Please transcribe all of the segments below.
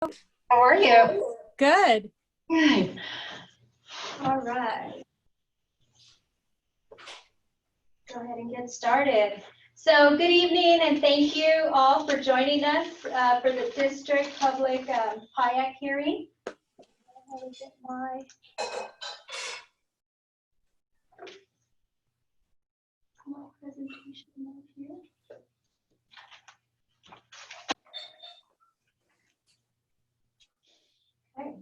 How are you? Good. Good. All right. Go ahead and get started. So good evening and thank you all for joining us for the district public PIAC hearing. Presentation here. Okay.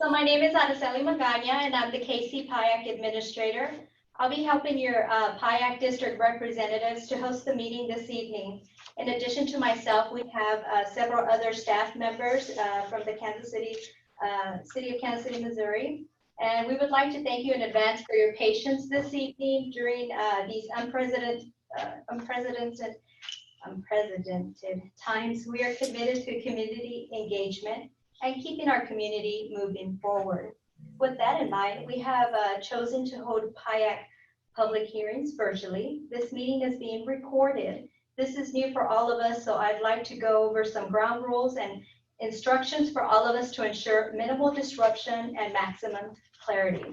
So my name is Araceli Magana and I'm the KC PIAC administrator. I'll be helping your PIAC district representatives to host the meeting this evening. In addition to myself, we have several other staff members from the City of Kansas City, Missouri. And we would like to thank you in advance for your patience this evening during these unprecedented times. We are committed to community engagement and keeping our community moving forward. With that in mind, we have chosen to hold PIAC public hearings virtually. This meeting is being recorded. This is new for all of us, so I'd like to go over some ground rules and instructions for all of us to ensure minimal disruption and maximum clarity.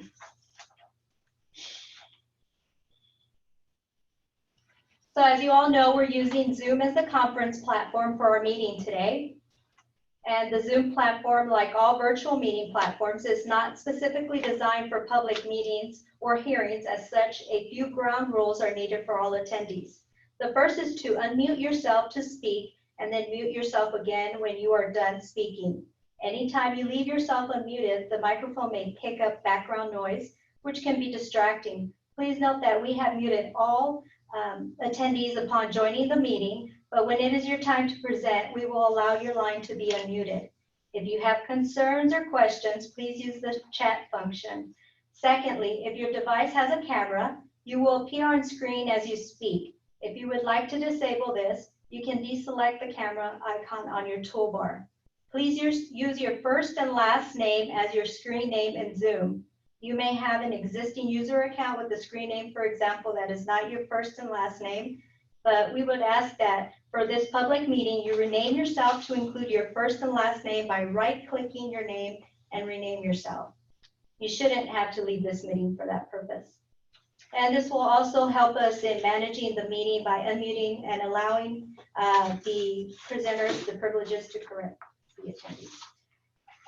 So as you all know, we're using Zoom as the conference platform for our meeting today. And the Zoom platform, like all virtual meeting platforms, is not specifically designed for public meetings or hearings. As such, a few ground rules are needed for all attendees. The first is to unmute yourself to speak and then mute yourself again when you are done speaking. Anytime you leave yourself unmuted, the microphone may pick up background noise, which can be distracting. Please note that we have muted all attendees upon joining the meeting, but when it is your time to present, we will allow your line to be unmuted. If you have concerns or questions, please use the chat function. Secondly, if your device has a camera, you will appear on screen as you speak. If you would like to disable this, you can deselect the camera icon on your toolbar. Please use your first and last name as your screen name in Zoom. You may have an existing user account with a screen name, for example, that is not your first and last name, but we would ask that for this public meeting, you rename yourself to include your first and last name by right-clicking your name and rename yourself. You shouldn't have to leave this meeting for that purpose. And this will also help us in managing the meeting by unmuting and allowing the presenters the privileges to correct the attendees.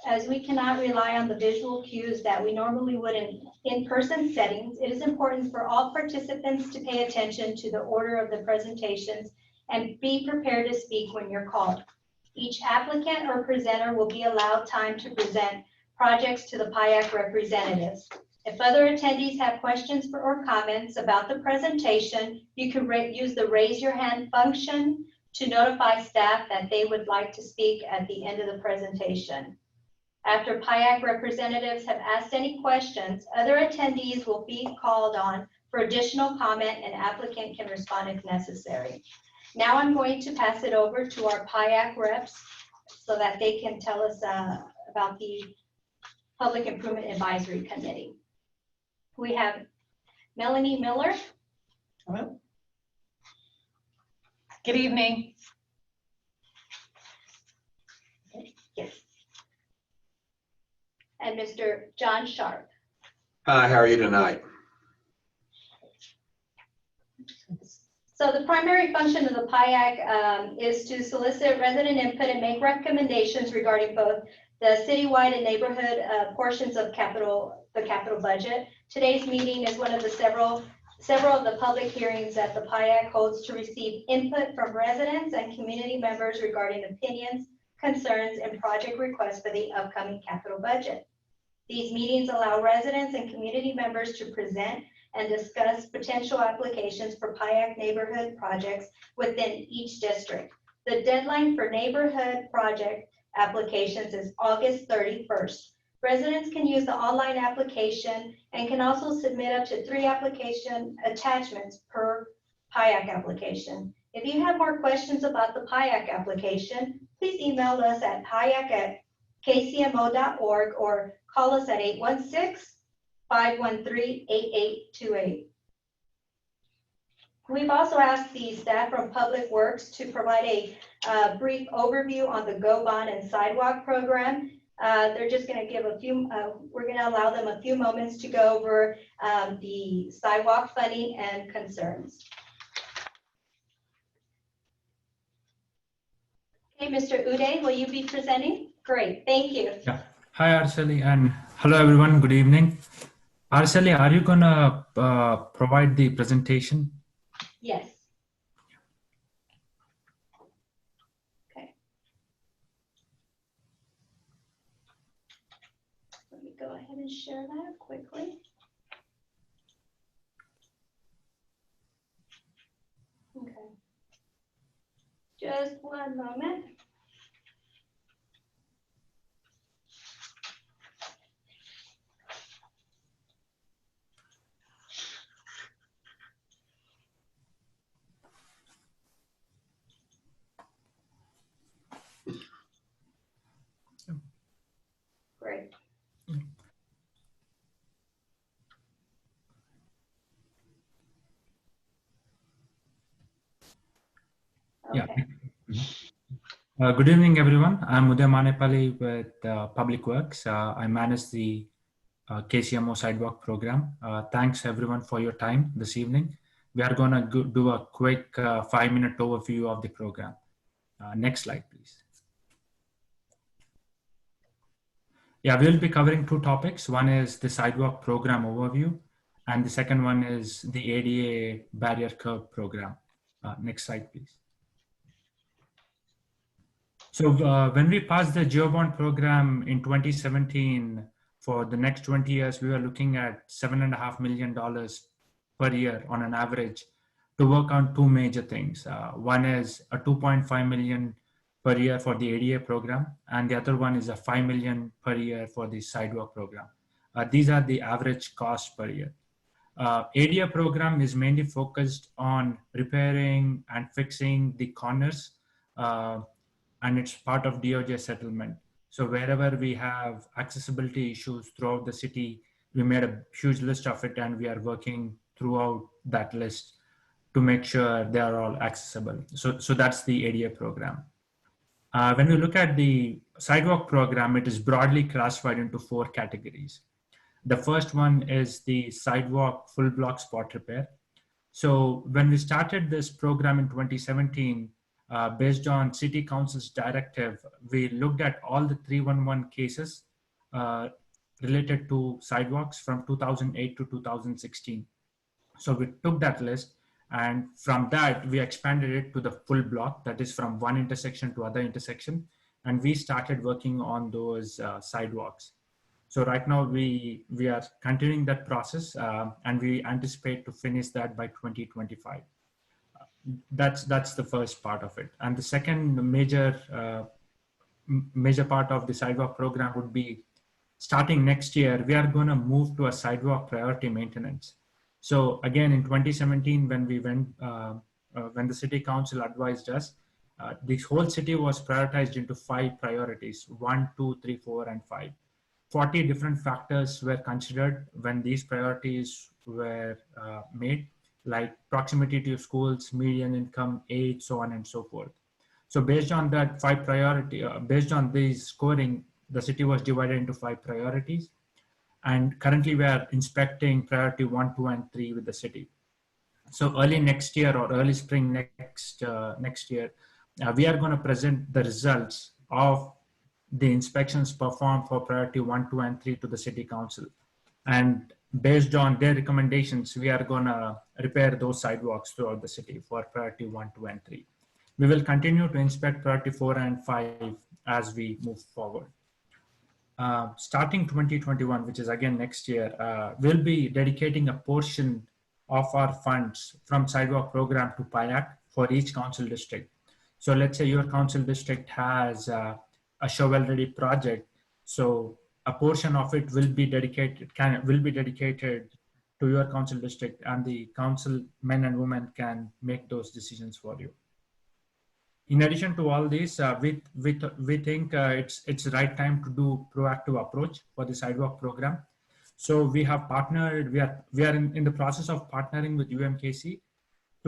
As we cannot rely on the visual cues that we normally would in in-person settings, it is important for all participants to pay attention to the order of the presentations and be prepared to speak when you're called. Each applicant or presenter will be allowed time to present projects to the PIAC representatives. If other attendees have questions or comments about the presentation, you can use the raise your hand function to notify staff that they would like to speak at the end of the presentation. After PIAC representatives have asked any questions, other attendees will be called on for additional comment and applicant can respond if necessary. Now I'm going to pass it over to our PIAC reps so that they can tell us about the Public Improvement Advisory Committee. We have Melanie Miller. Hello. Good evening. Yes. And Mr. John Sharp. Hi, how are you tonight? So the primary function of the PIAC is to solicit resident input and make recommendations regarding both the citywide and neighborhood portions of the capital budget. Today's meeting is one of the several of the public hearings that the PIAC holds to receive input from residents and community members regarding opinions, concerns, and project requests for the upcoming capital budget. These meetings allow residents and community members to present and discuss potential applications for PIAC neighborhood projects within each district. The deadline for neighborhood project applications is August 31st. Residents can use the online application and can also submit up to 3 application attachments per PIAC application. If you have more questions about the PIAC application, please email us at piac@kcmo.org or call us at 816-513-8828. We've also asked the staff from Public Works to provide a brief overview on the Go Bond and Sidewalk program. They're just going to give we're going to allow them a few moments to go over the sidewalk funding and concerns. Okay, Mr. Uday, will you be presenting? Great, thank you. Yeah. Hi, Araceli, and hello, everyone. Good evening. Araceli, are you going to provide the presentation? Yes. Okay. Let me go ahead and share that quickly. Okay. Just one moment. Great. Yeah. Okay. Good evening, everyone. I'm Uday Manepalli with Public Works. I manage the KCMO Sidewalk program. Thanks, everyone, for your time this evening. We are going to do a quick 5-minute overview of the program. Next slide, please. Yeah, we'll be covering 2 topics. One is the sidewalk program overview, and the second one is the ADA barrier curb program. Next slide, please. So when we passed the GeoBond program in 2017, for the next 20 years, we were looking at $7.5 million per year on an average to work on 2 major things. One is a $2.5 million per year for the ADA program, and the other one is a $5 million per year for the sidewalk program. These are the average cost per year. ADA program is mainly focused on repairing and fixing the corners, and it's part of DOJ settlement. So wherever we have accessibility issues throughout the city, we made a huge list of it, and we are working throughout that list to make sure they are all accessible. So that's the ADA program. When we look at the sidewalk program, it is broadly classified into 4 categories. The first one is the sidewalk full block spot repair. So when we started this program in 2017, based on City Council's directive, we looked at all the 311 cases related to sidewalks from 2008 to 2016. So we took that list, and from that, we expanded it to the full block, that is from one intersection to other intersection. And we started working on those sidewalks. So right now we are continuing that process, and we anticipate to finish that by 2025. That's the first part of it. And the second major part of the sidewalk program would be, starting next year, we are going to move to a sidewalk priority maintenance. So again, in 2017, when we went, when the City Council advised us, this whole city was prioritized into 5 priorities: 1, 2, 3, 4, and 5. 40 different factors were considered when these priorities were made, like proximity to schools, median income, age, so on and so forth. So based on that 5 priority, based on these scoring, the city was divided into 5 priorities. And currently we are inspecting priority 1, 2, and 3 with the city. So early next year or early spring next year, we are going to present the results of the inspections performed for priority 1, 2, and 3 to the City Council. And based on their recommendations, we are going to repair those sidewalks throughout the city for priority 1, 2, and 3. We will continue to inspect priority 4 and 5 as we move forward. Starting 2021, which is again next year, we'll be dedicating a portion of our funds from sidewalk program to PIAC for each council district. So let's say your council district has a shovel-ready project. So a portion of it will be dedicated to your council district, and the council men and women can make those decisions for you. In addition to all this, we think it's the right time to do proactive approach for the sidewalk program. So we have partnered, we are in the process of partnering with UMKC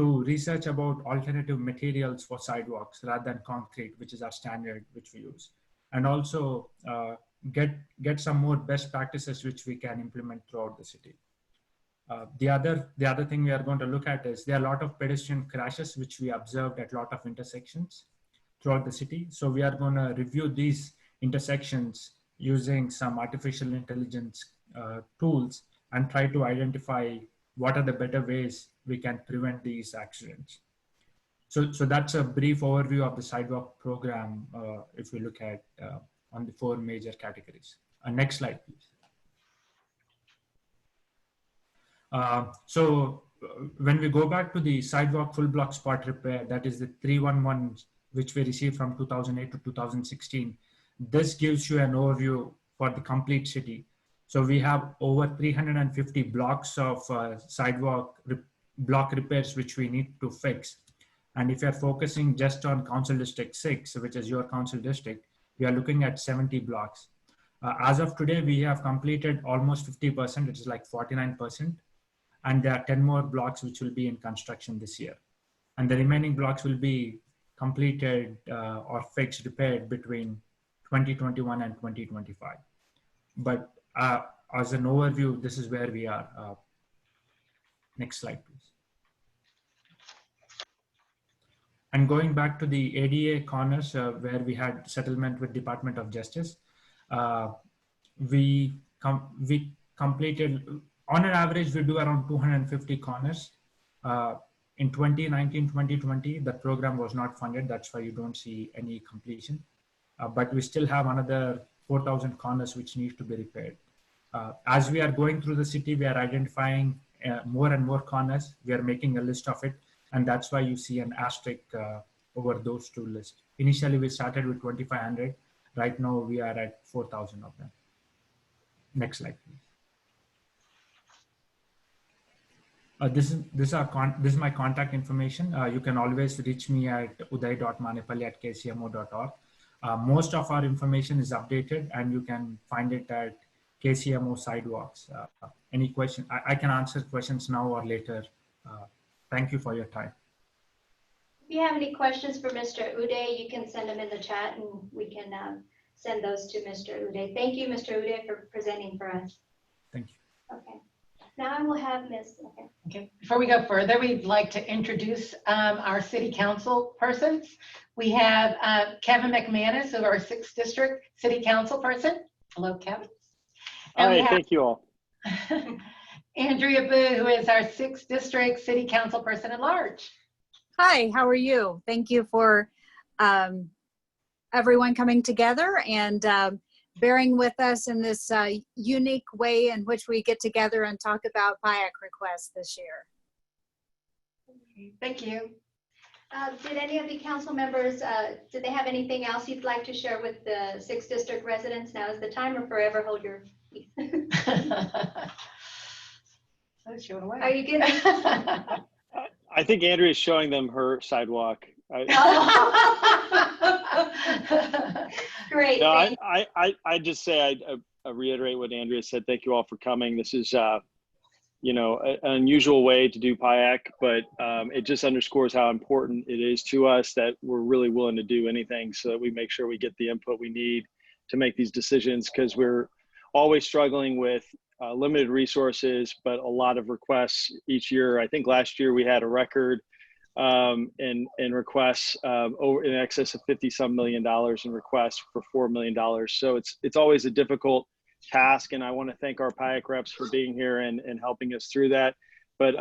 to research about alternative materials for sidewalks rather than concrete, which is our standard, which we use. And also get some more best practices which we can implement throughout the city. The other thing we are going to look at is there are a lot of pedestrian crashes which we observed at a lot of intersections throughout the city. So we are going to review these intersections using some artificial intelligence tools and try to identify what are the better ways we can prevent these accidents. So that's a brief overview of the sidewalk program if we look at on the 4 major categories. Next slide, please. When we go back to the sidewalk full block spot repair, that is the 311, which we received from 2008 to 2016, this gives you an overview for the complete city. So we have over 350 blocks of sidewalk block repairs which we need to fix. And if you're focusing just on Council District 6, which is your council district, we are looking at 70 blocks. As of today, we have completed almost 50%, which is like 49%. And there are 10 more blocks which will be in construction this year. And the remaining blocks will be completed or fixed, repaired between 2021 and 2025. But as an overview, this is where we are. Next slide, please. And going back to the ADA corners where we had settlement with Department of Justice, we completed, on an average, we do around 250 corners. In 2019, 2020, the program was not funded. That's why you don't see any completion. But we still have another 4,000 corners which need to be repaired. As we are going through the city, we are identifying more and more corners. We are making a list of it. And that's why you see an asterisk over those 2 lists. Initially, we started with 2,500. Right now, we are at 4,000 of them. Next slide, please. This is my contact information. You can always reach me at uday.manipali@kcmo.org. Most of our information is updated, and you can find it at KCMO Sidewalks. Any question? I can answer questions now or later. Thank you for your time. If you have any questions for Mr. Uday, you can send them in the chat and we can send those to Mr. Uday. Thank you, Mr. Uday, for presenting for us. Thank you. Okay. Now I will have Ms. Okay. Before we go further, we'd like to introduce our city council persons. We have Kevin McManus, of our 6th District City Council person. Hello, Kevin. And hi, thank you all. Andrea Boo, who is our 6th District City Council person at large. Hi, how are you? Thank you for everyone coming together and bearing with us in this unique way in which we get together and talk about PIAC requests this year. Thank you. Did any of the council members, did they have anything else you'd like to share with the 6th District residents? Now is the time, or forever hold your peace? Are you good? I think Andrea is showing them her sidewalk. Great. No, I just say I reiterate what Andrea said. Thank you all for coming. This is you know, an unusual way to do PIAC, but it just underscores how important it is to us that we're really willing to do anything so that we make sure we get the input we need to make these decisions, because we're always struggling with limited resources, but a lot of requests each year. I think last year we had a record in requests over in excess of $50-some million in requests for $4 million. So it's always a difficult task, and I want to thank our PIAC reps for being here and helping us through that. But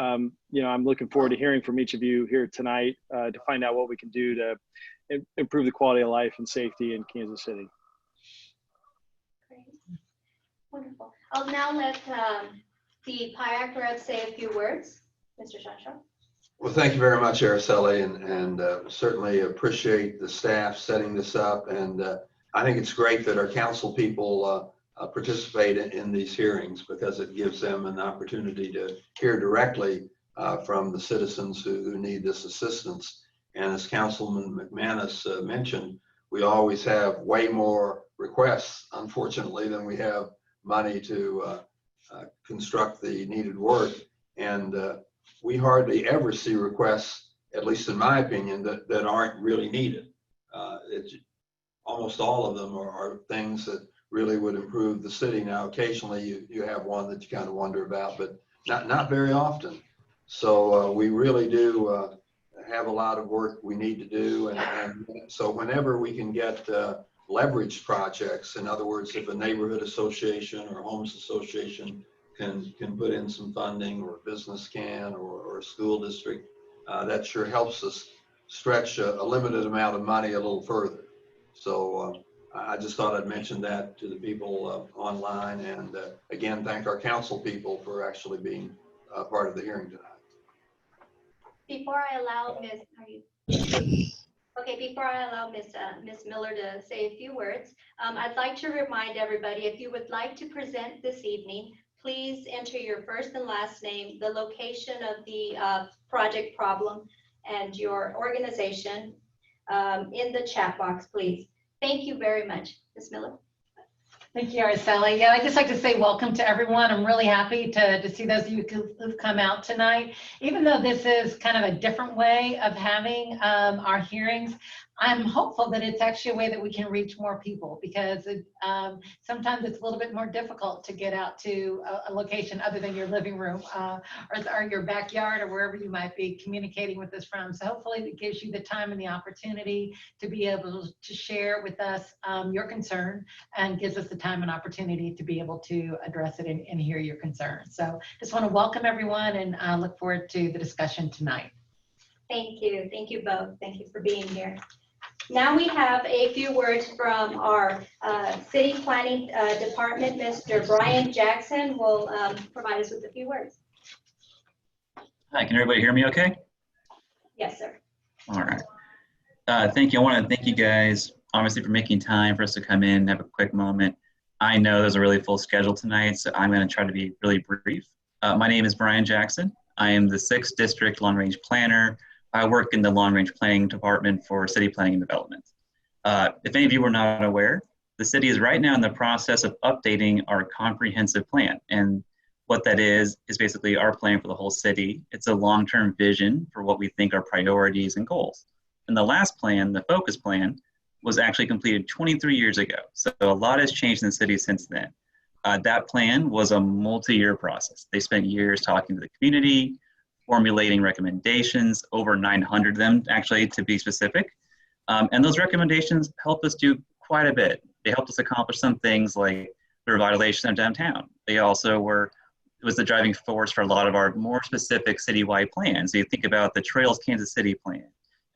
you know, I'm looking forward to hearing from each of you here tonight to find out what we can do to improve the quality of life and safety in Kansas City. Great. Wonderful. I'll now let the PIAC rep say a few words. Mr. Shanshaw. Well, thank you very much, Araceli, and certainly appreciate the staff setting this up. And I think it's great that our council people participate in these hearings, because it gives them an opportunity to hear directly from the citizens who need this assistance. And as Councilman McManus mentioned, we always have way more requests, unfortunately, than we have money to construct the needed work. And we hardly ever see requests, at least in my opinion, that aren't really needed. It's almost all of them are things that really would improve the city. Now, occasionally you have one that you kind of wonder about, but not very often. So we really do have a lot of work we need to do. And so whenever we can get leveraged projects, in other words, if a neighborhood association or homes association can put in some funding, or a business can, or a school district, that sure helps us stretch a limited amount of money a little further. So I just thought I'd mention that to the people online, and again, thank our council people for actually being part of the hearing tonight. Before I allow Ms. Miller to say a few words, I'd like to remind everybody, if you would like to present this evening, please enter your first and last name, the location of the project problem, and your organization in the chat box, please. Thank you very much. Ms. Miller. Thank you, Araceli. Yeah, I'd just like to say welcome to everyone. I'm really happy to see those of you who've come out tonight. Even though this is kind of a different way of having our hearings, I'm hopeful that it's actually a way that we can reach more people, because sometimes it's a little bit more difficult to get out to a location other than your living room or your backyard, or wherever you might be communicating with us from. So hopefully it gives you the time and the opportunity to be able to share with us your concern, and gives us the time and opportunity to be able to address it and hear your concerns. So just want to welcome everyone, and look forward to the discussion tonight. Thank you. Thank you both. Thank you for being here. Now we have a few words from our City Planning Department. Mr. Brian Jackson will provide us with a few words. Hi, can everybody hear me okay? Yes, sir. All right. Thank you. I want to thank you guys, obviously, for making time for us to come in and have a quick moment. I know there's a really full schedule tonight, so I'm going to try to be really brief. My name is Brian Jackson. I am the 6th District Long Range Planner. I work in the Long Range Planning Department for City Planning and Development. If any of you were not aware, the city is right now in the process of updating our comprehensive plan. And what that is basically our plan for the whole city. It's a long-term vision for what we think are priorities and goals. And the last plan, the focus plan, was actually completed 23 years ago. So a lot has changed in the city since then. That plan was a multi-year process. They spent years talking to the community, formulating recommendations, over 900 of them actually, to be specific. And those recommendations helped us do quite a bit. They helped us accomplish some things like the revitalization of downtown. They also it was the driving force for a lot of our more specific citywide plans. So you think about the Trails Kansas City plan,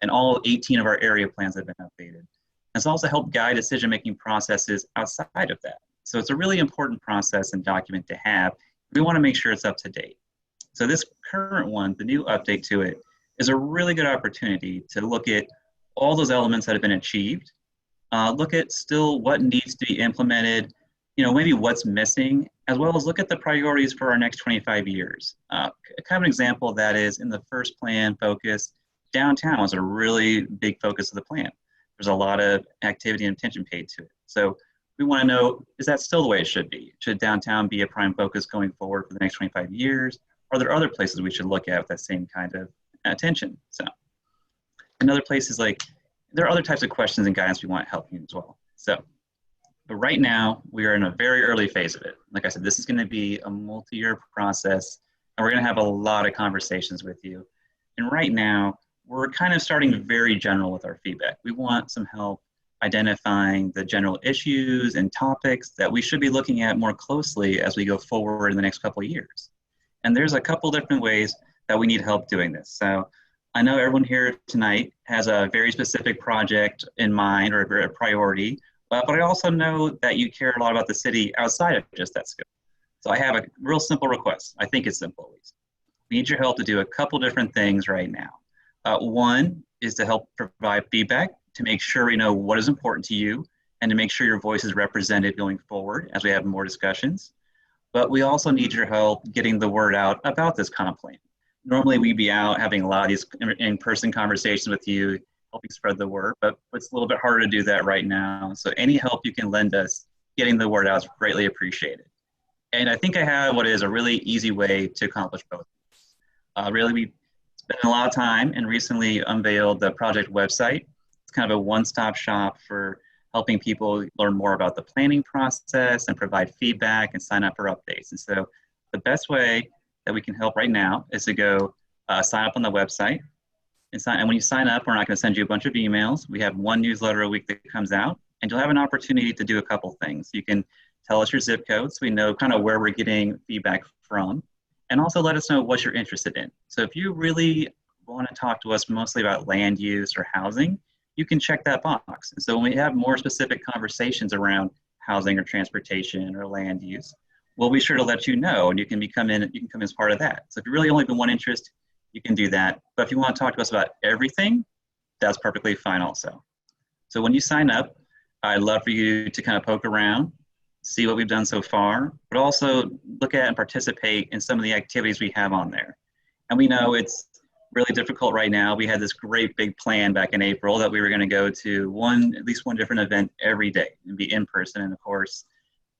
and all 18 of our area plans have been updated. And it's also helped guide decision-making processes outside of that. So it's a really important process and document to have. We want to make sure it's up to date. So this current one, the new update to it, is a really good opportunity to look at all those elements that have been achieved, look at still what needs to be implemented, maybe what's missing, as well as look at the priorities for our next 25 years. Kind of an example of that is in the first plan focus, downtown was a really big focus of the plan. There's a lot of activity and attention paid to it. So we want to know, is that still the way it should be? Should downtown be a prime focus going forward for the next 25 years? Are there other places we should look at with that same kind of attention? So another place is there are other types of questions and guidance we want helping as well. So, but right now we are in a very early phase of it. Like I said, this is going to be a multi-year process, and we're going to have a lot of conversations with you. And right now we're kind of starting very general with our feedback. We want some help identifying the general issues and topics that we should be looking at more closely as we go forward in the next couple of years. And there's a couple different ways that we need help doing this. So I know everyone here tonight has a very specific project in mind or a priority, but I also know that you care a lot about the city outside of just that scope. So I have a real simple request. I think it's simple at least. We need your help to do a couple different things right now. One is to help provide feedback to make sure we know what is important to you and to make sure your voice is represented going forward as we have more discussions. But we also need your help getting the word out about this kind of plan. Normally we'd be out having a lot of these in-person conversations with you, helping spread the word, but it's a little bit harder to do that right now. So any help you can lend us getting the word out is greatly appreciated. And I think I have what is a really easy way to accomplish both. Really, we spent a lot of time and recently unveiled the project website. It's kind of a one-stop shop for helping people learn more about the planning process and provide feedback and sign up for updates. And so the best way that we can help right now is to go sign up on the website. And when you sign up, we're not going to send you a bunch of emails. We have one newsletter a week that comes out, and you'll have an opportunity to do a couple things. You can tell us your zip code so we know kind of where we're getting feedback from, and also let us know what you're interested in. So if you really want to talk to us mostly about land use or housing, you can check that box. And so when we have more specific conversations around housing or transportation or land use, we'll be sure to let you know, and you can come in as part of that. So if you really only have one interest, you can do that. But if you want to talk to us about everything, that's perfectly fine also. So when you sign up, I'd love for you to kind of poke around, see what we've done so far, but also look at and participate in some of the activities we have on there. And we know it's really difficult right now. We had this great big plan back in April that we were going to go to at least one different event every day and be in person. And of course,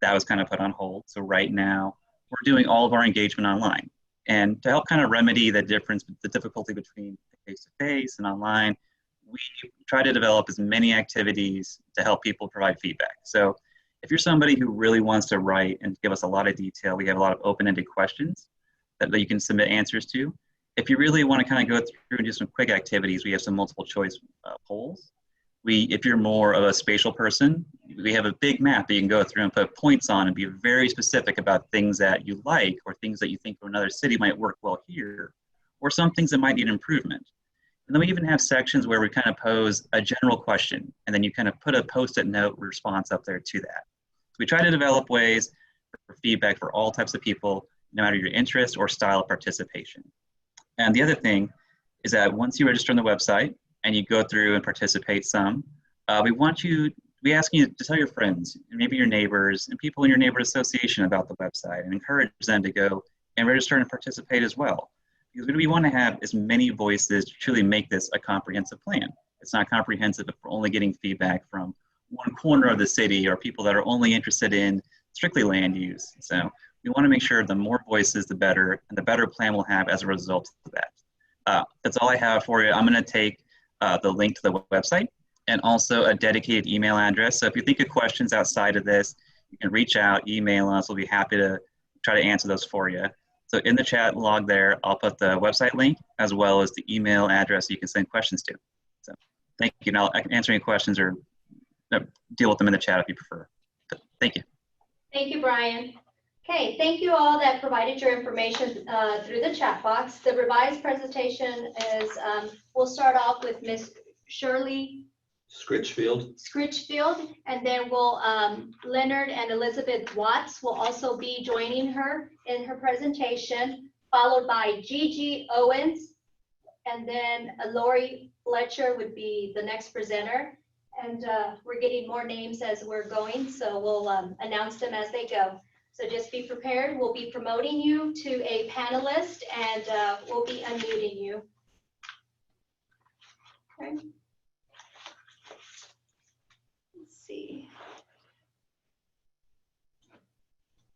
that was kind of put on hold. So right now, we're doing all of our engagement online. And to help kind of remedy the difficulty between face-to-face and online, we try to develop as many activities to help people provide feedback. So if you're somebody who really wants to write and give us a lot of detail, we have a lot of open-ended questions that you can submit answers to. If you really want to kind of go through and do some quick activities, we have some multiple choice polls. If you're more of a spatial person, we have a big map that you can go through and put points on and be very specific about things that you like or things that you think from another city might work well here, or some things that might need improvement. And then we even have sections where we kind of pose a general question, and then you kind of put a post-it note response up there to that. So we try to develop ways for feedback for all types of people, no matter your interest or style of participation. And the other thing is that once you register on the website and you go through and participate some, we ask you to tell your friends, and maybe your neighbors, and people in your neighborhood association about the website, and encourage them to go and register and participate as well. Because we want to have as many voices to truly make this a comprehensive plan. It's not comprehensive if we're only getting feedback from one corner of the city or people that are only interested in strictly land use. So we want to make sure the more voices, the better, and the better plan we'll have as a result of that. That's all I have for you. I'm going to take the link to the website and also a dedicated email address. So if you think of questions outside of this, you can reach out, email us. We'll be happy to try to answer those for you. So in the chat log there, I'll put the website link as well as the email address you can send questions to. So thank you. Now I can answer any questions or deal with them in the chat if you prefer. So, thank you. Thank you, Brian. Okay, thank you all that provided your information through the chat box. The revised presentation is, we'll start off with Ms. Shirley Scritchfield, and then we'll, Leonard and Elizabeth Watts will also be joining her in her presentation, followed by Gigi Owens, and then Lori Fletcher would be the next presenter. And we're getting more names as we're going, so we'll announce them as they go. So just be prepared. We'll be promoting you to a panelist, and we'll be unmuting you. Okay. Let's see.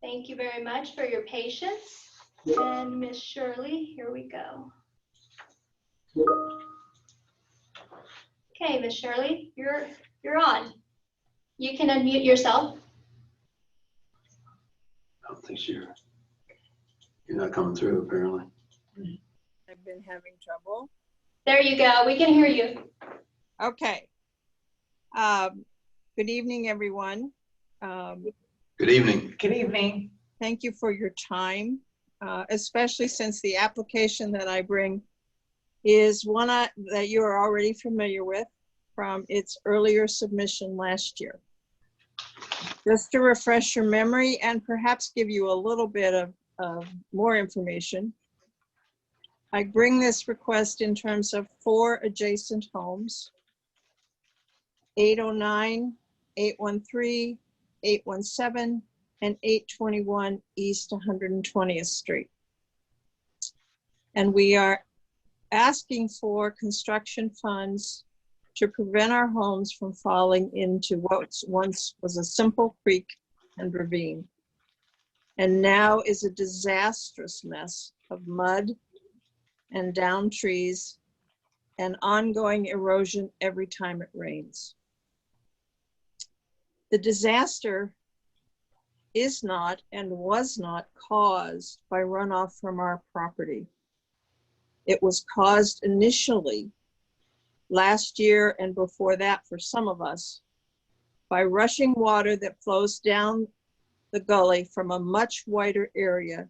Thank you very much for your patience. And Miss Shirley, here we go. Okay, Miss Shirley, you're on. You can unmute yourself. I don't think you're not coming through, apparently. I've been having trouble. There you go. We can hear you. Okay. Good evening, everyone. Good evening. Good evening. Thank you for your time, especially since the application that I bring is one that you are already familiar with from its earlier submission last year. Just to refresh your memory and perhaps give you a little bit of more information, I bring this request in terms of 4 adjacent homes: 809, 813, 817, and 821 East 120th Street. And we are asking for construction funds to prevent our homes from falling into what once was a simple creek and ravine, and now is a disastrous mess of mud, and down trees and ongoing erosion every time it rains. The disaster is not and was not caused by runoff from our property. It was caused initially last year and before that for some of us by rushing water that flows down the gully from a much wider area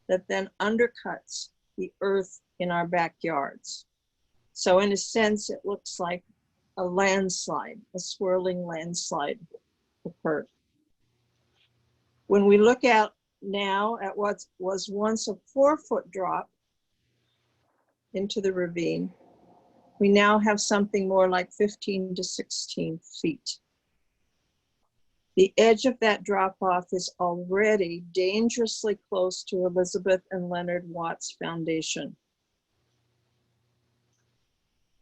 that then undercuts the earth in our backyards. So in a sense, it looks like a landslide, a swirling landslide occurred. When we look out now at what was once a 4-foot drop into the ravine, we now have something more like 15 to 16 feet. The edge of that drop off is already dangerously close to Elizabeth and Leonard Watts Foundation.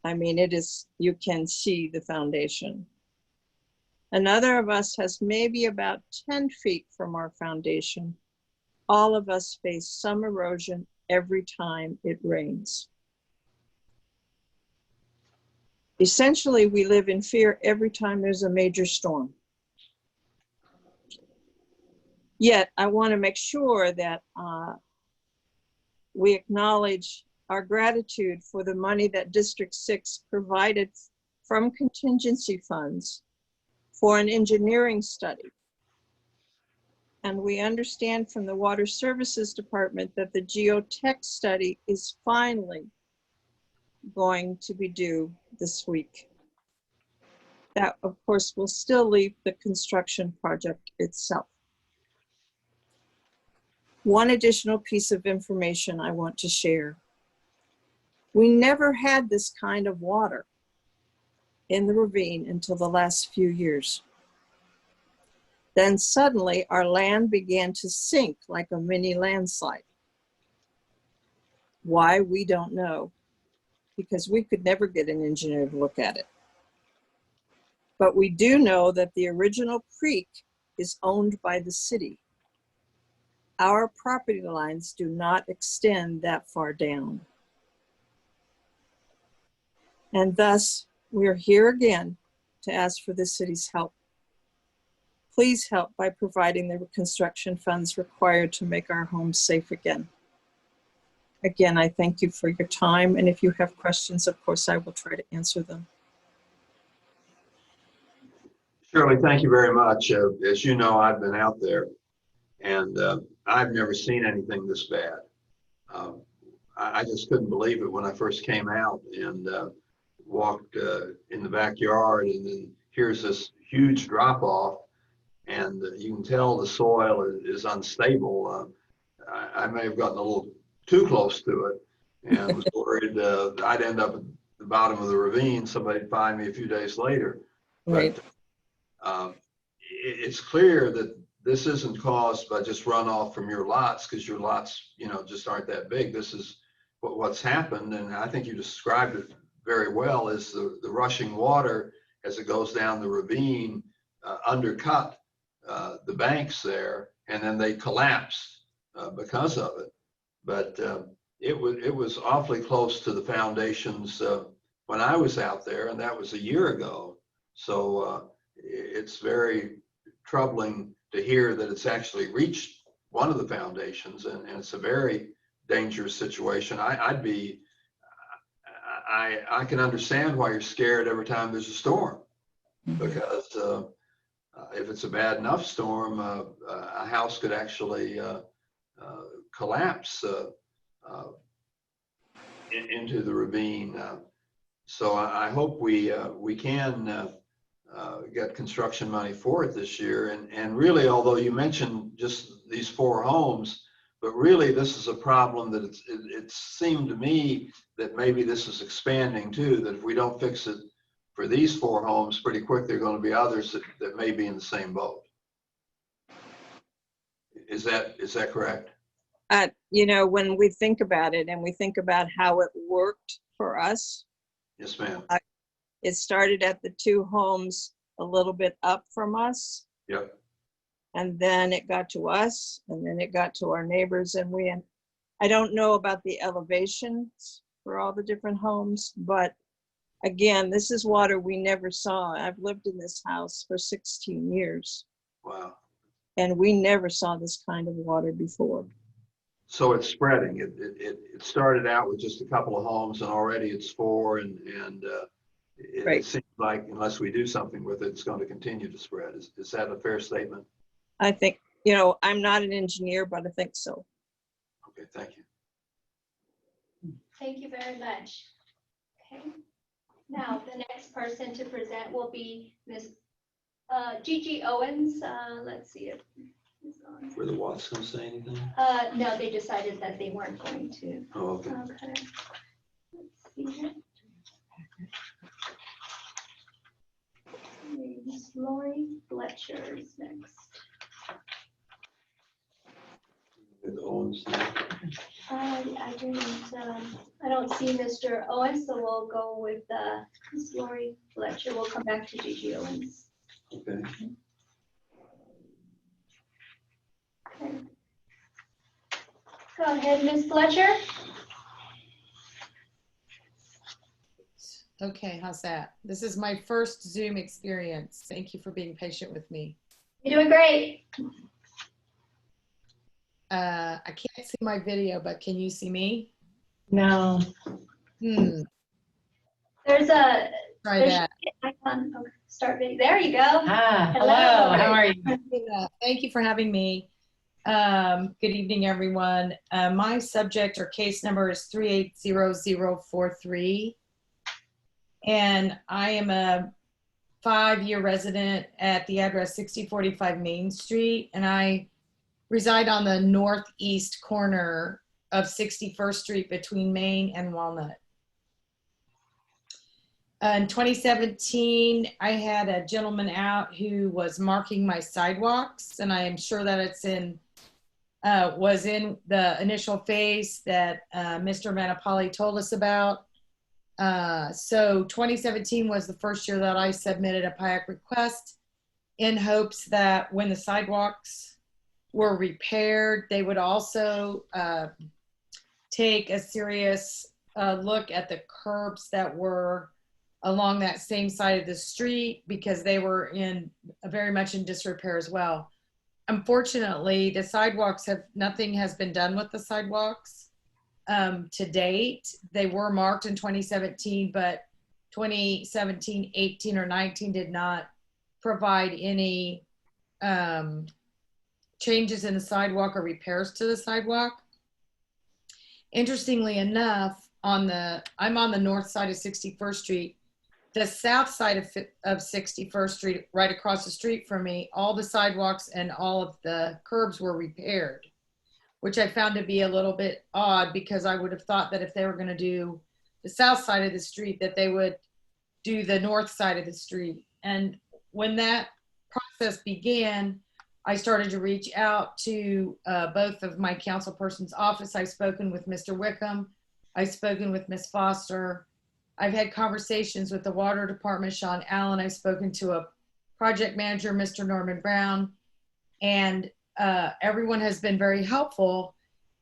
I mean, it is, you can see the foundation. Another of us has maybe about 10 feet from our foundation. All of us face some erosion every time it rains. Essentially, we live in fear every time there's a major storm. Yet, I want to make sure that we acknowledge our gratitude for the money that District 6 provided from contingency funds for an engineering study. And we understand from the Water Services Department that the geotech study is finally going to be due this week. That, of course, will still leave the construction project itself. One additional piece of information I want to share. We never had this kind of water in the ravine until the last few years. Then suddenly our land began to sink like a mini landslide. Why, we don't know, because we could never get an engineer to look at it. But we do know that the original creek is owned by the city. Our property lines do not extend that far down. And thus, we're here again to ask for the city's help. Please help by providing the construction funds required to make our homes safe again. Again, I thank you for your time, and if you have questions, of course, I will try to answer them. Shirley, thank you very much. As you know, I've been out there, and I've never seen anything this bad. I just couldn't believe it when I first came out and walked in the backyard, and then here's this huge drop off, and you can tell the soil is unstable. I may have gotten a little too close to it and was worried I'd end up at the bottom of the ravine. Somebody'd find me a few days later. Right. But it's clear that this isn't caused by just runoff from your lots, because your lots, you know, just aren't that big. This is what's happened, and I think you described it very well, is the rushing water as it goes down the ravine undercut the banks there, and then they collapsed because of it. But it was awfully close to the foundations when I was out there, and that was a year ago. So it's very troubling to hear that it's actually reached one of the foundations, and it's a very dangerous situation. I can understand why you're scared every time there's a storm, because if it's a bad enough storm, a house could actually collapse into the ravine. So I hope we can get construction money for it this year. And really, although you mentioned just these 4 homes, but really this is a problem that it seemed to me that maybe this is expanding too, that if we don't fix it for these 4 homes pretty quick, there are going to be others that may be in the same boat. Is that correct? You know, when we think about it and we think about how it worked for us. Yes, ma'am. It started at the 2 homes a little bit up from us. Yep. And then it got to us, and then it got to our neighbors, and I don't know about the elevations for all the different homes, but again, this is water we never saw. I've lived in this house for 16 years, Wow. and we never saw this kind of water before. So it's spreading. It started out with just a couple of homes, and already it's 4, and Right. it seems like unless we do something with it, it's going to continue to spread. Is that a fair statement? I think, you know, I'm not an engineer, but I think so. Okay, thank you. Thank you very much. Okay. Now, the next person to present will be Ms. Gigi Owens. Let's see if it's on. Were the Watts going to say anything? No, they decided that they weren't going to. Oh, okay. Okay. Let's see here. Ms. Lori Fletcher is next. The Owens thing. I don't see Mr. Owens, so we'll go with Ms. Lori Fletcher. We'll come back to Gigi Owens. Okay. Okay. Go ahead, Ms. Fletcher. Okay, how's that? This is my first Zoom experience. Thank you for being patient with me. You're doing great. I can't see my video, but can you see me? No. There's a Try there's that. icon. Okay, start video. There you go. Ah, hello. How are you? Thank you for having me. Good evening, everyone. My subject or case number is 380043. And I am a 5-year resident at the address 6045 Main Street. And I reside on the northeast corner of 61st Street between Main and Walnut. In 2017, I had a gentleman out who was marking my sidewalks, and I am sure that it's was in the initial phase that Mr. Manapali told us about. So 2017 was the first year that I submitted a PIAC request in hopes that when the sidewalks were repaired, they would also take a serious look at the curbs that were along that same side of the street, because they were very much in disrepair as well. Unfortunately, the sidewalks nothing has been done with the sidewalks to date. They were marked in 2017, but 2017, 18, or 19 did not provide any changes in the sidewalk or repairs to the sidewalk. Interestingly enough, I'm on the north side of 61st Street. The south side of 61st Street, right across the street from me, all the sidewalks and all of the curbs were repaired, which I found to be a little bit odd, because I would have thought that if they were going to do the south side of the street, that they would do the north side of the street. And when that process began, I started to reach out to both of my councilperson's office. I've spoken with Mr. Wickham. I've spoken with Ms. Foster. I've had conversations with the water department, Sean Allen. I've spoken to a project manager, Mr. Norman Brown, and everyone has been very helpful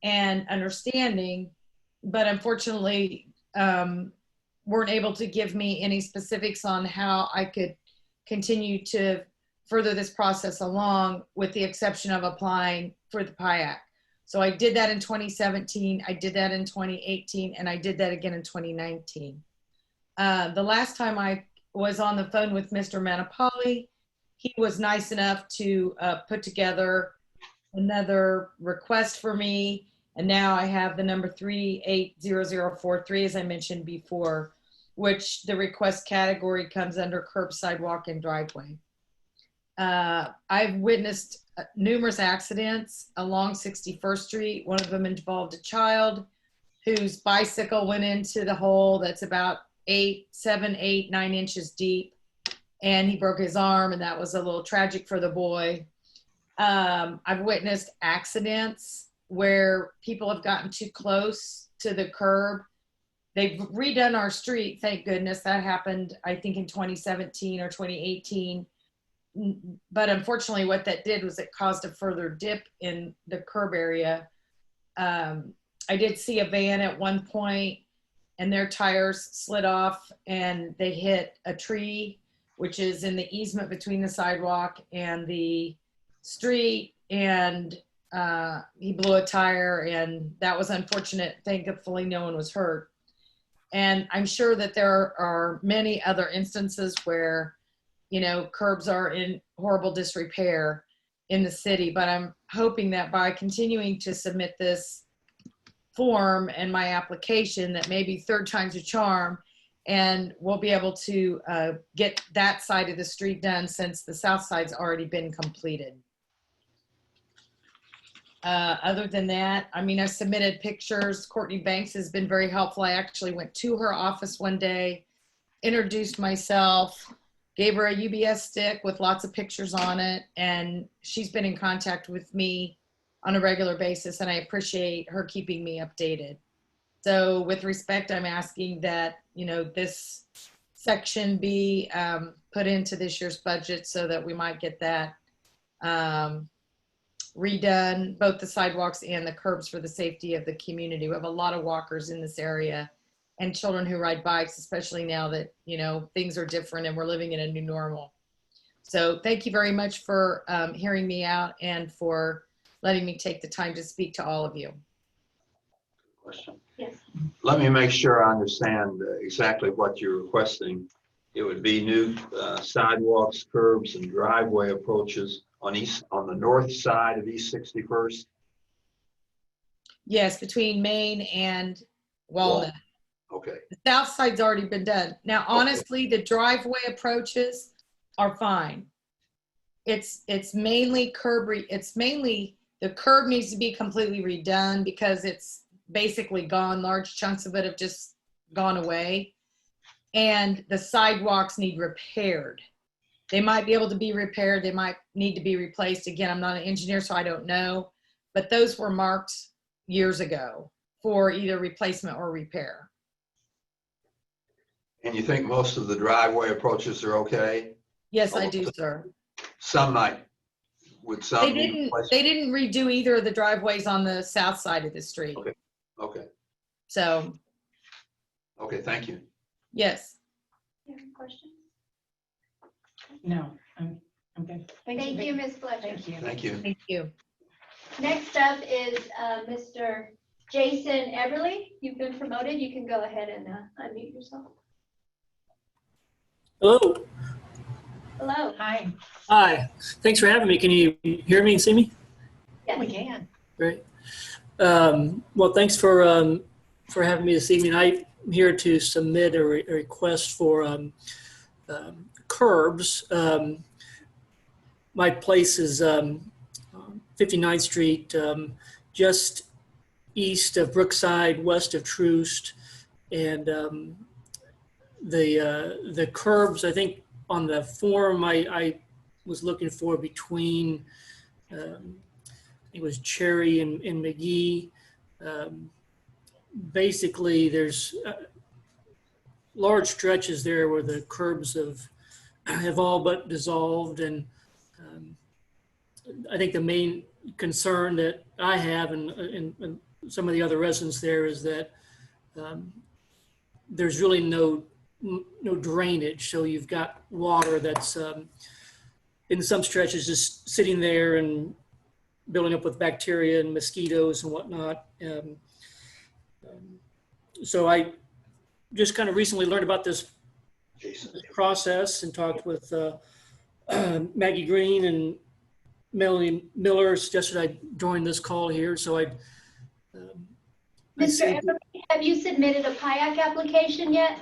and understanding, but unfortunately weren't able to give me any specifics on how I could continue to further this process along, with the exception of applying for the PIAC. So I did that in 2017, I did that in 2018, and I did that again in 2019. The last time I was on the phone with Mr. Manapali, he was nice enough to put together another request for me. And now I have the number 380043, as I mentioned before, which the request category comes under curb, sidewalk, and driveway. I've witnessed numerous accidents along 61st Street. One of them involved a child whose bicycle went into the hole that's about 7, 8, 9 inches deep, and he broke his arm, and that was a little tragic for the boy. I've witnessed accidents where people have gotten too close to the curb. They've redone our street, thank goodness. That happened, I think, in 2017 or 2018. But unfortunately, what that did was it caused a further dip in the curb area. I did see a van at one point and their tires slid off and they hit a tree, which is in the easement between the sidewalk and the street. And he blew a tire, and that was unfortunate. Thankfully, no one was hurt. And I'm sure that there are many other instances where, you know, curbs are in horrible disrepair in the city. But I'm hoping that by continuing to submit this form and my application, that maybe third time's a charm, and we'll be able to get that side of the street done, since the south side's already been completed. Other than that, I mean, I've submitted pictures. Courtney Banks has been very helpful. I actually went to her office one day, introduced myself, gave her a UBS stick with lots of pictures on it, and she's been in contact with me on a regular basis, and I appreciate her keeping me updated. So with respect, I'm asking that, you know, this section be put into this year's budget so that we might get that redone, both the sidewalks and the curbs, for the safety of the community. We have a lot of walkers in this area and children who ride bikes, especially now that, you know, things are different and we're living in a new normal. So thank you very much for hearing me out and for letting me take the time to speak to all of you. Question. Yes. Let me make sure I understand exactly what you're requesting. It would be new sidewalks, curbs, and driveway approaches on the north side of East 61st. Yes, between Main and Walnut. Okay. The south side's already been done. Now, honestly, the driveway approaches are fine. It's mainly the curb needs to be completely redone because it's basically gone. Large chunks of it have just gone away. And the sidewalks need repaired. They might be able to be repaired. They might need to be replaced. Again, I'm not an engineer, so I don't know. But those were marked years ago for either replacement or repair. And you think most of the driveway approaches are okay? Yes, I do, sir. Some might, would some They be replaced? didn't redo either of the driveways on the south side of the street. Okay. Okay. So, Okay, thank you. yes. You have any questions? No, I'm good. Thank you, Ms. Fletcher. Thank you. Thank you. Thank you. Next up is Mr. Jason Everly. You've been promoted. You can go ahead and unmute yourself. Hello. Hello. Hi. Hi. Thanks for having me. Can you hear me and see me? Yes. We can. Great. Well, thanks for having me this evening. I'm here to submit a request for curbs. My place is 59th Street, just east of Brookside, west of Troost, and the curbs, I think on the form I was looking for between I think it was Cherry and McGee. Basically, there's large stretches there where the curbs have all but dissolved, and I think the main concern that I have and some of the other residents there is that there's really no drainage. So you've got water that's in some stretches just sitting there and building up with bacteria and mosquitoes and whatnot. So I just kind of recently learned about this process and talked with Maggie Green, and Melanie Miller suggested I join this call here. So Mr. Everly, have you submitted a PIAC application yet?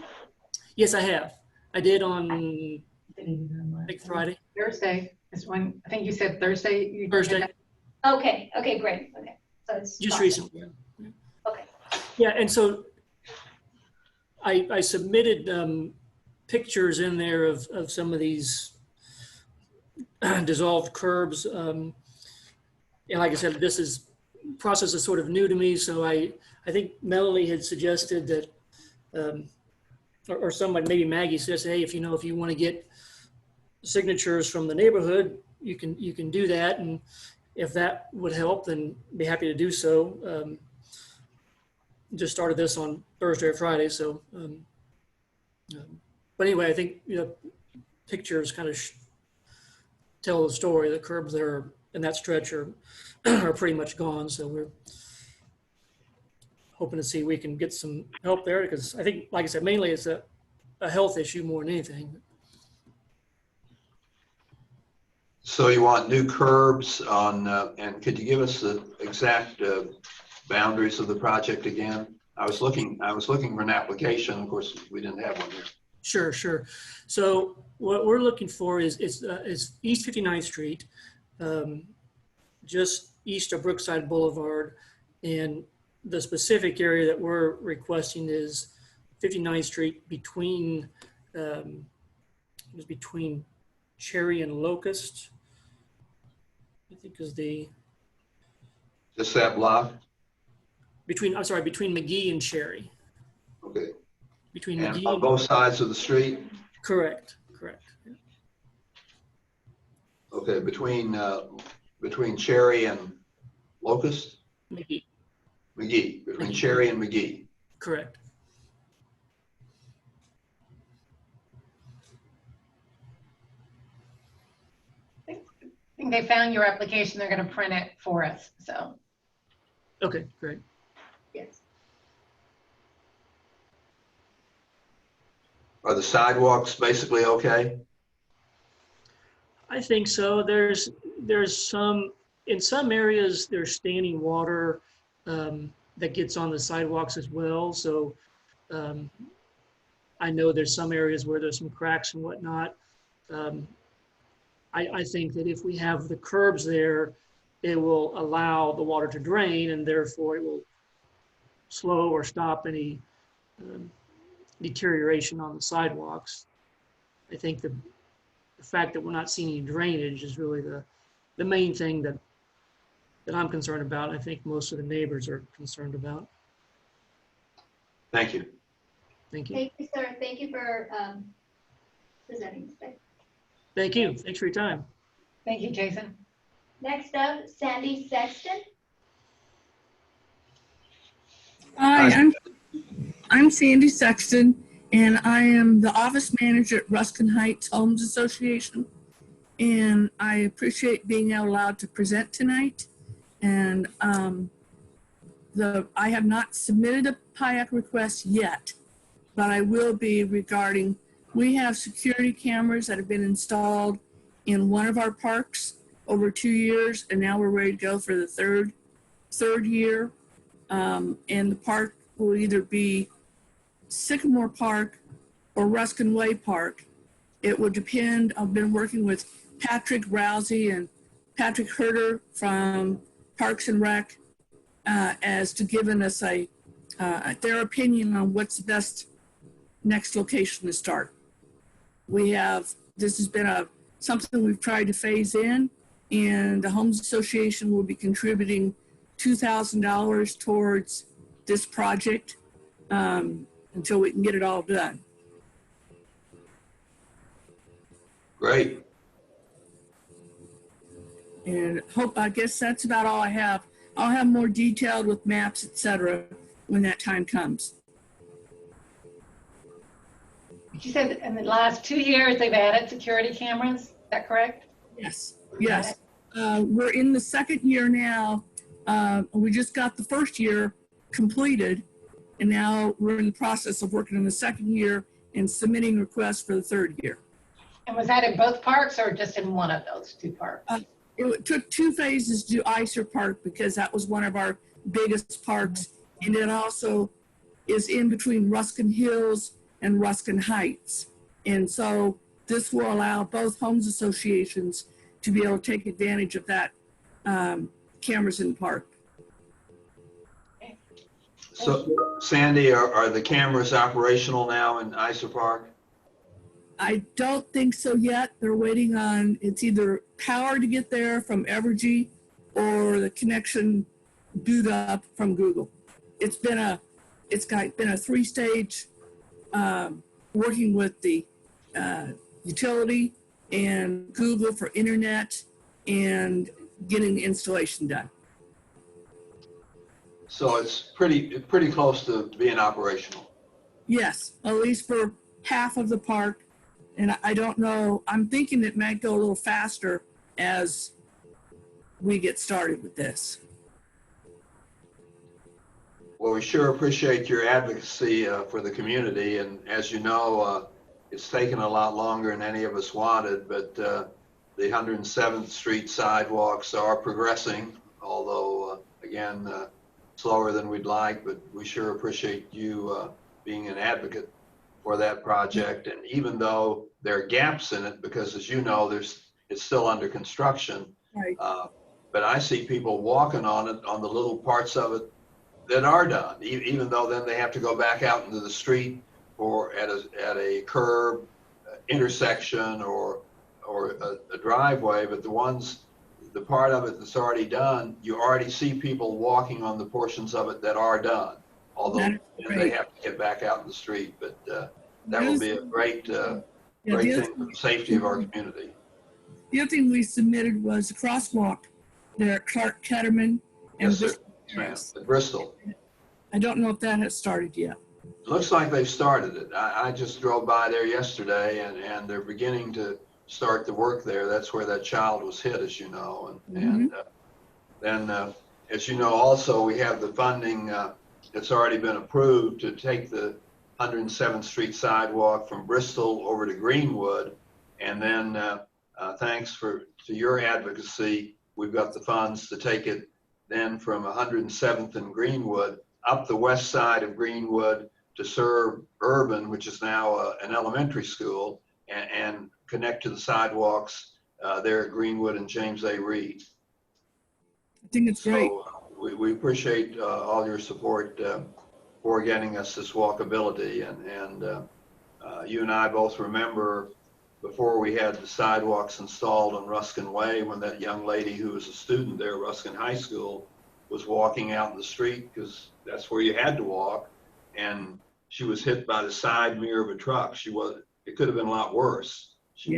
Yes, I have. I did on, I think, Friday. Thursday is when, I think you said Thursday. Thursday. Okay. Okay, great. Okay. So it's Just fine. recently. Okay. Yeah, and so I submitted pictures in there of some of these dissolved curbs. And like I said, this process is sort of new to me, so I think Melanie had suggested that, or someone, maybe Maggie says, hey, if you want to get signatures from the neighborhood, you can do that, and if that would help, then be happy to do so. just started this on Thursday or Friday. So, but anyway, I think, pictures kind of tell the story. The curbs there in that stretch are pretty much gone. So we're hoping to see we can get some help there, because I think, like I said, mainly it's a health issue more than anything. So you want new curbs on, and could you give us the exact boundaries of the project again? I was looking for an application. Of course, we didn't have one here. Sure. So what we're looking for is East 59th Street, just east of Brookside Boulevard, and the specific area that we're requesting is 59th Street between Cherry and Locust, I think is the Just that block? between McGee and Cherry. Okay. Between And McGee on both sides of the street? Correct. Yeah. Okay, between Cherry and Locust? McGee. McGee, between Cherry and McGee. Correct. I think they found your application. They're going to print it for us. So. Okay, great. Yes. Are the sidewalks basically okay? I think so. There's some, in some areas there's standing water that gets on the sidewalks as well. So I know there's some areas where there's some cracks and whatnot. I think that if we have the curbs there, it will allow the water to drain, and therefore it will slow or stop any deterioration on the sidewalks. I think the fact that we're not seeing any drainage is really the main thing that I'm concerned about. I think most of the neighbors are concerned about. Thank you. Thank you. Thank you, sir. Thank you for presenting today. Thank you. Thanks for your time. Thank you, Jason. Next up, Sandy Sexton. Hi, I'm Sandy Sexton, and I am the office manager at Ruskin Heights Homes Association. And I appreciate being allowed to present tonight. And I have not submitted a PIAC request yet, but I will be regarding, we have security cameras that have been installed in one of our parks over 2 years, and now we're ready to go for the third year. And the park will either be Sycamore Park or Ruskin Way Park. It would depend. I've been working with Patrick Rousey and Patrick Herter from Parks and Rec as to giving us their opinion on what's the best next location to start. This has been something we've tried to phase in, and the Homes Association will be contributing $2,000 towards this project until we can get it all done. Great. And I guess that's about all I have. I'll have more detailed with maps, etc., when that time comes. You said in the last 2 years they've added security cameras. Is that correct? Yes. We're in the second year now. We just got the first year completed, and now we're in the process of working on the second year and submitting requests for the third year. And was that in both parks or just in one of those two parks? It took 2 phases to do Iser Park because that was one of our biggest parks. And it also is in between Ruskin Hills and Ruskin Heights. And so this will allow both homes associations to be able to take advantage of that cameras in the park. So Sandy, are the cameras operational now in Iser Park? I don't think so yet. They're waiting on, it's either power to get there from Evergy or the connection boot up from Google. It's been a 3-stage working with the utility and Google for internet and getting the installation done. So it's pretty close to being operational. Yes, at least for half of the park. And I don't know, I'm thinking it might go a little faster as we get started with this. Well, we sure appreciate your advocacy for the community. And as you know, it's taken a lot longer than any of us wanted, but the 107th Street sidewalks are progressing, although, again, slower than we'd like, but we sure appreciate you being an advocate for that project. And even though there are gaps in it, because as you know, it's still under construction, Right. but I see people walking on it, on the little parts of it that are done, even though then they have to go back out into the street or at a curb intersection or a driveway. But the part of it that's already done, you already see people walking on the portions of it that are done, although they have to get back out in the street. But that will be a great thing for the safety of our community. The other thing we submitted was a crosswalk there at Clark Ketterman and Yes, sir. Yes, at Bristol. I don't know if that has started yet. It looks like they've started it. I just drove by there yesterday, and they're beginning to start the work there. That's where that child was hit, as you know. And then, as you know, also we have the funding that's already been approved to take the 107th Street sidewalk from Bristol over to Greenwood. And then, thanks to your advocacy, we've got the funds to take it then from 107th and Greenwood up the west side of Greenwood to serve Urban, which is now an elementary school, and connect to the sidewalks there at Greenwood and James A. Reed. I think it's great. So we appreciate all your support for getting us this walkability. And you and I both remember before we had the sidewalks installed on Ruskin Way, when that young lady who was a student there at Ruskin High School was walking out in the street, because that's where you had to walk, and she was hit by the side mirror of a truck. It could have been a lot worse,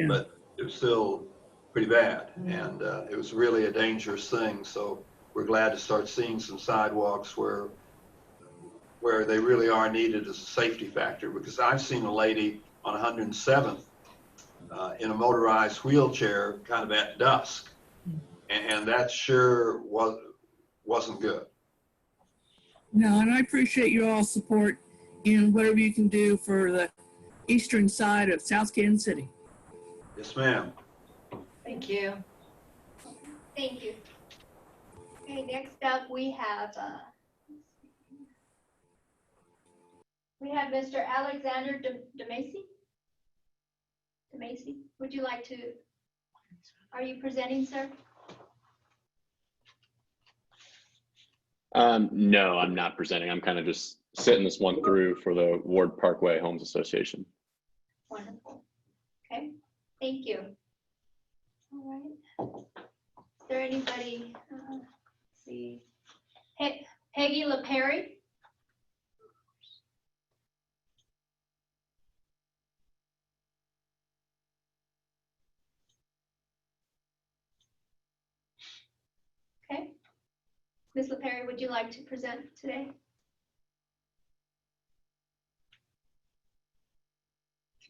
but it was still pretty bad. And it was really a dangerous thing. So we're glad to start seeing some sidewalks where they really are needed as a safety factor, because I've seen a lady on 107th in a motorized wheelchair kind of at dusk, and that sure wasn't good. No, and I appreciate your all support in whatever you can do for the eastern side of South Kansas City. Yes, ma'am. Thank you. Thank you. Okay, next up we have Mr. Alexander DeMacy. DeMacy, would you like to, are you presenting, sir? No, I'm not presenting. I'm kind of just sitting this one through for the Ward Parkway Homes Association. Wonderful. Okay, thank you. All right. Is there anybody, let's see, Peggy LaPerry? Okay. Ms. LaPerry, would you like to present today?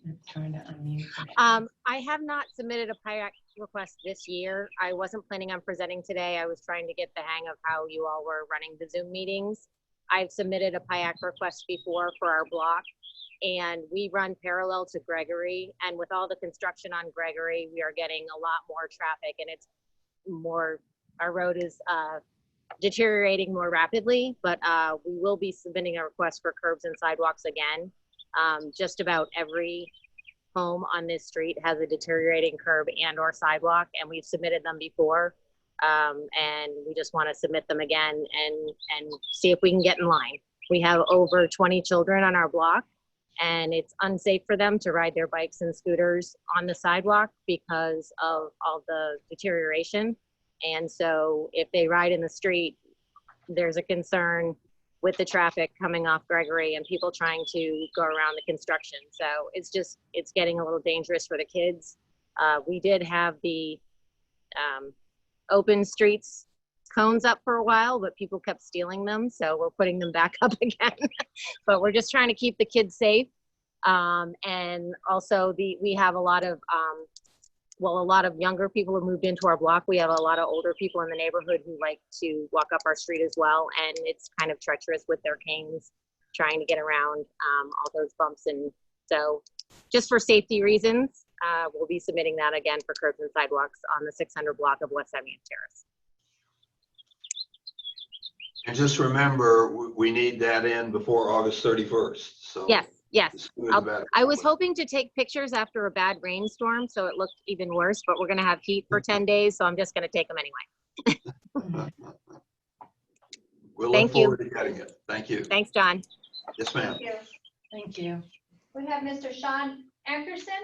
I'm trying to unmute. I have not submitted a PIAC request this year. I wasn't planning on presenting today. I was trying to get the hang of how you all were running the Zoom meetings. I've submitted a PIAC request before for our block, and we run parallel to Gregory. And with all the construction on Gregory, we are getting a lot more traffic, and it's more, our road is deteriorating more rapidly, but we will be submitting a request for curbs and sidewalks again. Just about every home on this street has a deteriorating curb and or sidewalk, and we've submitted them before, and we just want to submit them again and see if we can get in line. We have over 20 children on our block, and it's unsafe for them to ride their bikes and scooters on the sidewalk because of all the deterioration. And so if they ride in the street, there's a concern with the traffic coming off Gregory and people trying to go around the construction. So it's getting a little dangerous for the kids. We did have the open streets cones up for a while, but people kept stealing them. So we're putting them back up again. But we're just trying to keep the kids safe. And also we have a lot of, a lot of younger people have moved into our block. We have a lot of older people in the neighborhood who like to walk up our street as well. And it's kind of treacherous with their canes, trying to get around all those bumps. And so just for safety reasons, we'll be submitting that again for curbs and sidewalks on the 600 block of West 70th Terrace. And just remember, we need that in before August 31st. So Yes. Better. I was hoping to take pictures after a bad rainstorm, so it looked even worse, but we're going to have heat for 10 days, so I'm just going to take them anyway. We'll look forward to getting it. Thank you. Thanks, John. Yes, ma'am. Thank you. Thank you. We have Mr. Sean Eckerson.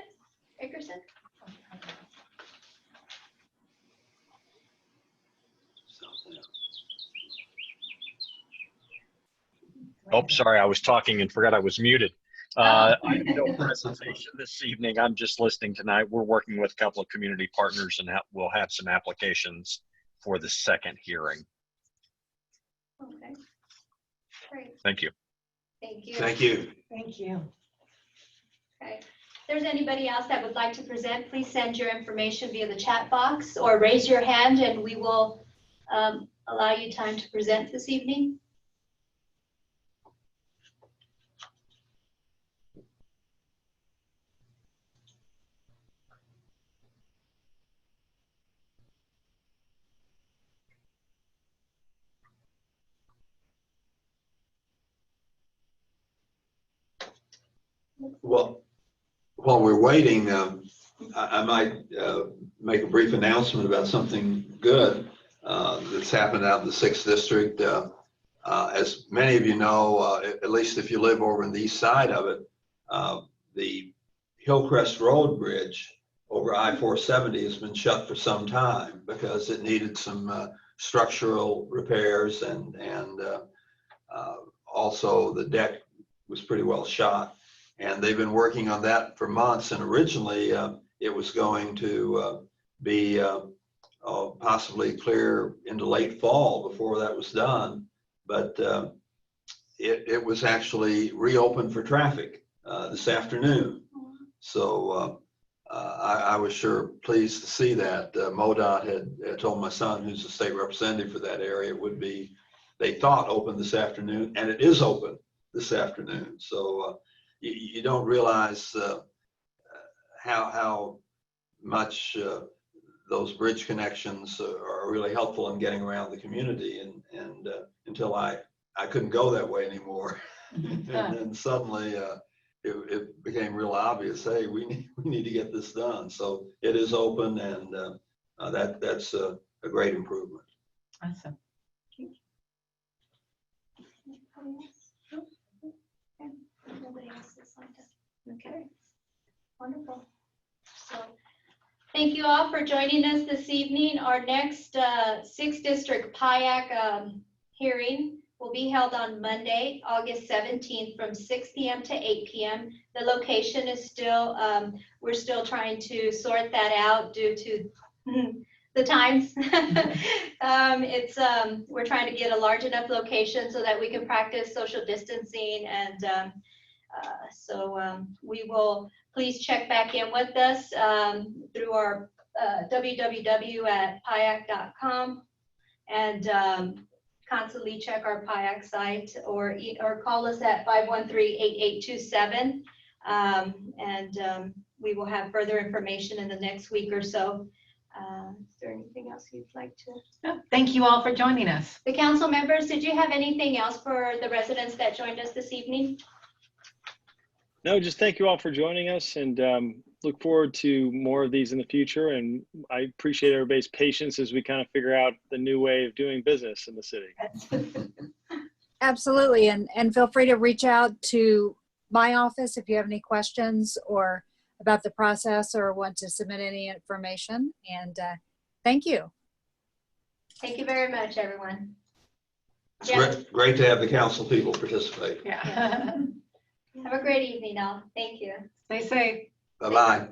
Oh, sorry, I was talking and forgot I was muted. I have no presentation this evening. I'm just listening tonight. We're working with a couple of community partners and we'll have some applications for the second hearing. Okay, great. Thank you. Thank you. Thank you. Thank you. Okay. If there's anybody else that would like to present, please send your information via the chat box or raise your hand and we will allow you time to present this evening. Well, while we're waiting, I might make a brief announcement about something good that's happened out in the 6th District. As many of you know, at least if you live over in the east side of it, the Hillcrest Road Bridge over I-470 has been shut for some time because it needed some structural repairs and also the deck was pretty well shot. And they've been working on that for months. And originally, it was going to be possibly clear into late fall before that was done. But it was actually reopened for traffic this afternoon. So I was sure pleased to see that. MoDOT had told my son, who's the state representative for that area, it would be, they thought, open this afternoon. And it is open this afternoon. So you don't realize how much those bridge connections are really helpful in getting around the community. And until I couldn't go that way anymore. And then suddenly it became real obvious, hey, we need to get this done. So it is open and that's a great improvement. Awesome. Nobody else is signed up. Okay, wonderful. So thank you all for joining us this evening. Our next 6th District PIAC hearing will be held on Monday, August 17th from 6 p.m. to 8 p.m. The location is still, we're still trying to sort that out due to the times. We're trying to get a large enough location so that we can practice social distancing and we will, please check back in with us through our www.piac.com and constantly check our PIAC site or call us at 513-8827 we will have further information in the next week or so. Is there anything else you'd like to? No, thank you all for joining us. The council members, did you have anything else for the residents that joined us this evening? No, just thank you all for joining us and look forward to more of these in the future. And I appreciate everybody's patience as we kind of figure out the new way of doing business in the city. Absolutely. And feel free to reach out to my office if you have any questions or about the process or want to submit any information. And thank you. Thank you very much, everyone. It's great to have the council people participate. Yeah. Have a great evening all. Thank you. Stay safe. Bye-bye.